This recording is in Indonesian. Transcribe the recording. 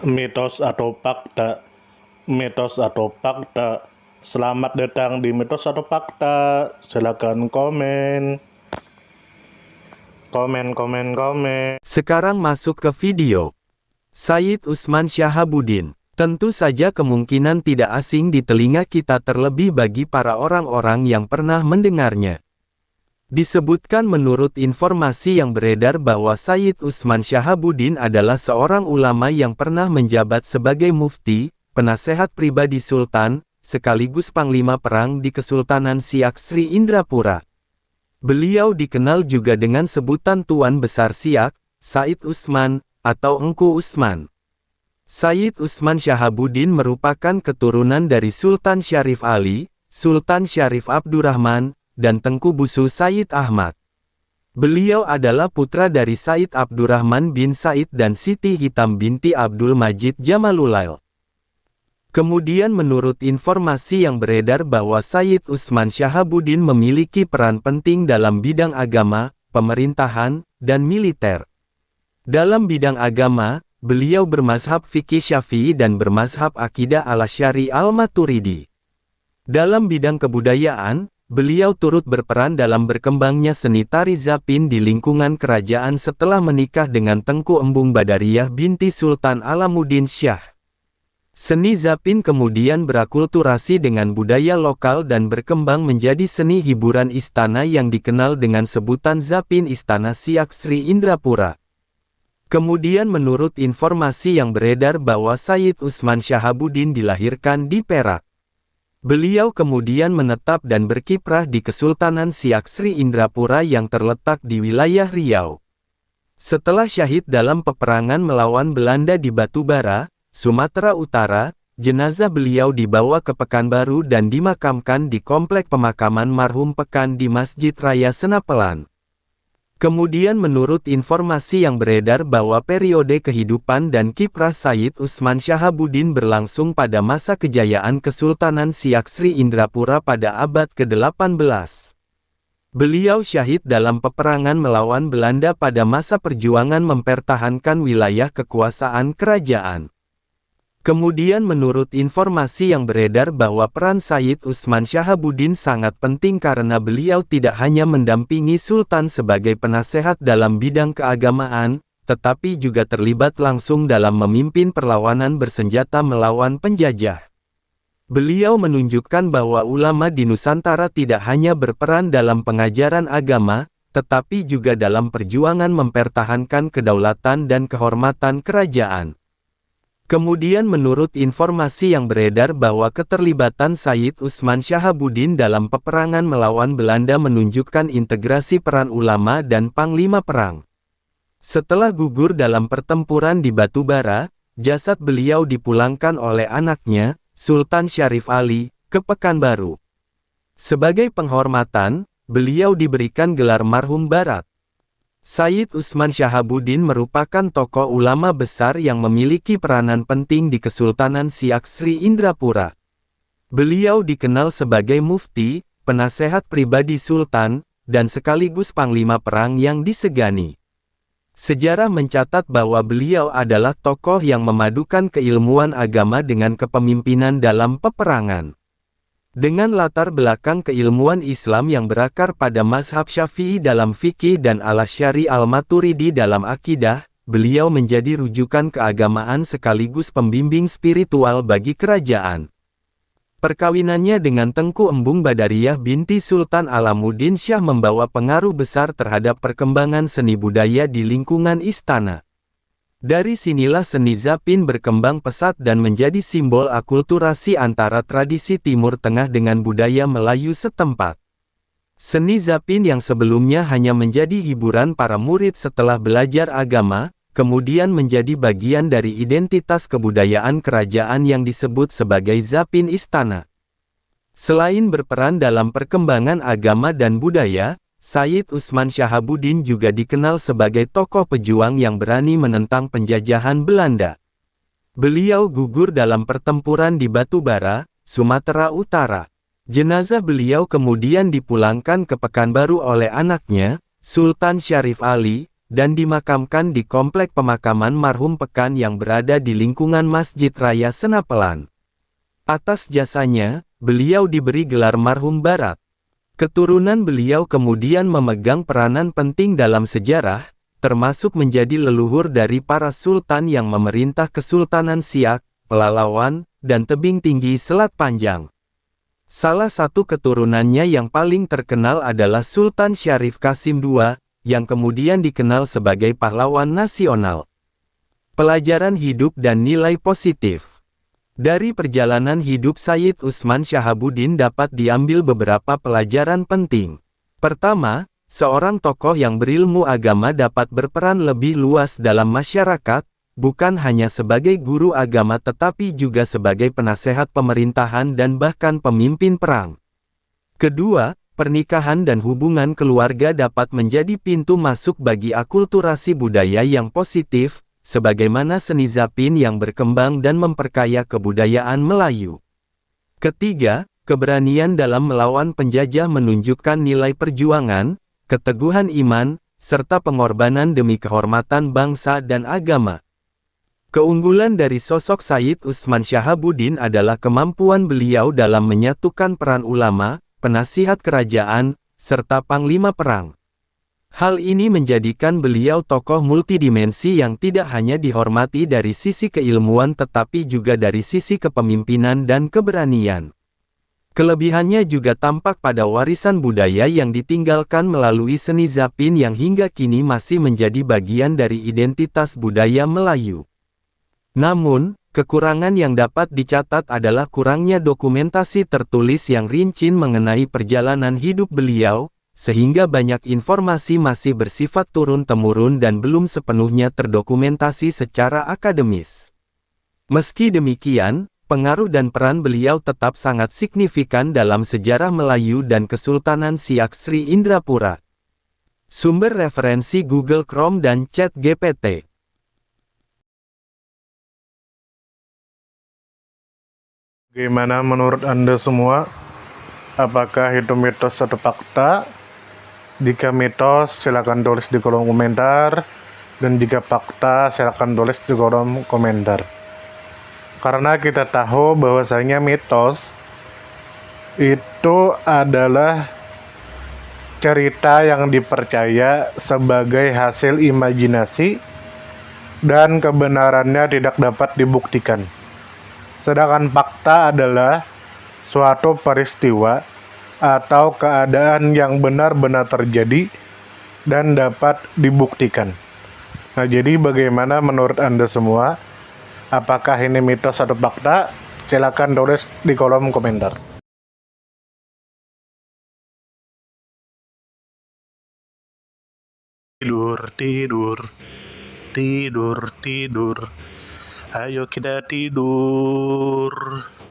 Mitos atau fakta? Mitos atau fakta? Selamat datang di Mitos atau Fakta. Silakan komen. Komen. Sekarang masuk ke video. Sayyid Utsman Syahabuddin. Tentu saja kemungkinan tidak asing di telinga kita, terlebih bagi para orang-orang yang pernah mendengarnya. Disebutkan menurut informasi yang beredar bahwa Sayyid Utsman Syahabuddin adalah seorang ulama yang pernah menjabat sebagai mufti, penasehat pribadi sultan, sekaligus panglima perang di Kesultanan Siak Sri Indrapura. Beliau dikenal juga dengan sebutan Tuan Besar Siak, Said Utsman, atau Engku Utsman. Sayyid Utsman Syahabuddin merupakan keturunan dari Sultan Syarif Ali, Sultan Syarif Abdurrahman, dan Tengku Busu Sayyid Ahmad. Beliau adalah putra dari Said Abdurrahman bin Said dan Siti Hitam binti Abdul Majid Jamalulail. Kemudian menurut informasi yang beredar bahwa Sayyid Utsman Syahabuddin memiliki peran penting dalam bidang agama, pemerintahan, dan militer. Dalam bidang agama, beliau bermazhab fikih Syafi'i dan bermazhab akidah al-Asy'ari al-Maturidi. Dalam bidang kebudayaan, beliau turut berperan dalam berkembangnya seni tari zapin di lingkungan kerajaan setelah menikah dengan Tengku Embung Badariyah binti Sultan Alamuddin Syah. Seni zapin kemudian berakulturasi dengan budaya lokal dan berkembang menjadi seni hiburan istana yang dikenal dengan sebutan Zapin Istana Siak Sri Indrapura. Kemudian menurut informasi yang beredar bahwa Sayyid Utsman Syahabuddin dilahirkan di Perak. Beliau kemudian menetap dan berkiprah di Kesultanan Siak Sri Indrapura yang terletak di wilayah Riau. Setelah syahid dalam peperangan melawan Belanda di Batubara, Sumatera Utara, jenazah beliau dibawa ke Pekanbaru dan dimakamkan di Komplek Pemakaman Marhum Pekan di Masjid Raya Senapelan. Kemudian menurut informasi yang beredar bahwa periode kehidupan dan kiprah Sayyid Utsman Syahabuddin berlangsung pada masa kejayaan Kesultanan Siak Sri Indrapura pada abad ke-18. Beliau syahid dalam peperangan melawan Belanda pada masa perjuangan mempertahankan wilayah kekuasaan kerajaan. Kemudian menurut informasi yang beredar bahwa peran Sayyid Utsman Syahabuddin sangat penting karena beliau tidak hanya mendampingi Sultan sebagai penasehat dalam bidang keagamaan, tetapi juga terlibat langsung dalam memimpin perlawanan bersenjata melawan penjajah. Beliau menunjukkan bahwa ulama di Nusantara tidak hanya berperan dalam pengajaran agama, tetapi juga dalam perjuangan mempertahankan kedaulatan dan kehormatan kerajaan. Kemudian menurut informasi yang beredar bahwa keterlibatan Sayyid Utsman Syahabuddin dalam peperangan melawan Belanda menunjukkan integrasi peran ulama dan panglima perang. Setelah gugur dalam pertempuran di Batubara, jasad beliau dipulangkan oleh anaknya, Sultan Syarif Ali, ke Pekanbaru. Sebagai penghormatan, beliau diberikan gelar Marhum Barat. Sayyid Utsman Syahabuddin merupakan tokoh ulama besar yang memiliki peranan penting di Kesultanan Siak Sri Indrapura. Beliau dikenal sebagai mufti, penasehat pribadi sultan, dan sekaligus panglima perang yang disegani. Sejarah mencatat bahwa beliau adalah tokoh yang memadukan keilmuan agama dengan kepemimpinan dalam peperangan. Dengan latar belakang keilmuan Islam yang berakar pada mazhab Syafi'i dalam fikih dan al-Asy'ari al-Maturidi dalam akidah, beliau menjadi rujukan keagamaan sekaligus pembimbing spiritual bagi kerajaan. Perkawinannya dengan Tengku Embung Badariyah binti Sultan Alamuddin Syah membawa pengaruh besar terhadap perkembangan seni budaya di lingkungan istana. Dari sinilah seni zapin berkembang pesat dan menjadi simbol akulturasi antara tradisi Timur Tengah dengan budaya Melayu setempat. Seni zapin yang sebelumnya hanya menjadi hiburan para murid setelah belajar agama, kemudian menjadi bagian dari identitas kebudayaan kerajaan yang disebut sebagai zapin istana. Selain berperan dalam perkembangan agama dan budaya, Sayyid Utsman Syahabuddin juga dikenal sebagai tokoh pejuang yang berani menentang penjajahan Belanda. Beliau gugur dalam pertempuran di Batubara, Sumatera Utara. Jenazah beliau kemudian dipulangkan ke Pekanbaru oleh anaknya, Sultan Syarif Ali, dan dimakamkan di Komplek Pemakaman Marhum Pekan yang berada di lingkungan Masjid Raya Senapelan. Atas jasanya, beliau diberi gelar Marhum Barat. Keturunan beliau kemudian memegang peranan penting dalam sejarah, termasuk menjadi leluhur dari para sultan yang memerintah Kesultanan Siak, Pelalawan, dan Tebing Tinggi Selat Panjang. Salah satu keturunannya yang paling terkenal adalah Sultan Syarif Qasim II, yang kemudian dikenal sebagai pahlawan nasional. Pelajaran hidup dan nilai positif. Dari perjalanan hidup Sayyid Utsman Syahabuddin dapat diambil beberapa pelajaran penting. Pertama, seorang tokoh yang berilmu agama dapat berperan lebih luas dalam masyarakat, bukan hanya sebagai guru agama tetapi juga sebagai penasehat pemerintahan dan bahkan pemimpin perang. Kedua, pernikahan dan hubungan keluarga dapat menjadi pintu masuk bagi akulturasi budaya yang positif, sebagaimana seni zapin yang berkembang dan memperkaya kebudayaan Melayu. Ketiga, keberanian dalam melawan penjajah menunjukkan nilai perjuangan, keteguhan iman, serta pengorbanan demi kehormatan bangsa dan agama. Keunggulan dari sosok Sayyid Utsman Syahabuddin adalah kemampuan beliau dalam menyatukan peran ulama, penasihat kerajaan, serta panglima perang. Hal ini menjadikan beliau tokoh multidimensi yang tidak hanya dihormati dari sisi keilmuan tetapi juga dari sisi kepemimpinan dan keberanian. Kelebihannya juga tampak pada warisan budaya yang ditinggalkan melalui seni zapin yang hingga kini masih menjadi bagian dari identitas budaya Melayu. Namun, kekurangan yang dapat dicatat adalah kurangnya dokumentasi tertulis yang rinci mengenai perjalanan hidup beliau, sehingga banyak informasi masih bersifat turun-temurun dan belum sepenuhnya terdokumentasi secara akademis. Meski demikian, pengaruh dan peran beliau tetap sangat signifikan dalam sejarah Melayu dan Kesultanan Siak Sri Indrapura. Sumber referensi Google Chrome dan ChatGPT. Gimana menurut Anda semua? Apakah itu mitos atau fakta? Jika mitos, silakan tulis di kolom komentar. Dan jika fakta, silakan tulis di kolom komentar. Karena kita tahu bahwasanya mitos itu adalah cerita yang dipercaya sebagai hasil imajinasi dan kebenarannya tidak dapat dibuktikan. Sedangkan fakta adalah suatu peristiwa atau keadaan yang benar-benar terjadi dan dapat dibuktikan. Nah, jadi bagaimana menurut Anda semua? Apakah ini mitos atau fakta? Silakan tulis di kolom komentar. Tidur, tidur, tidur, tidur. Ayo kita tidur.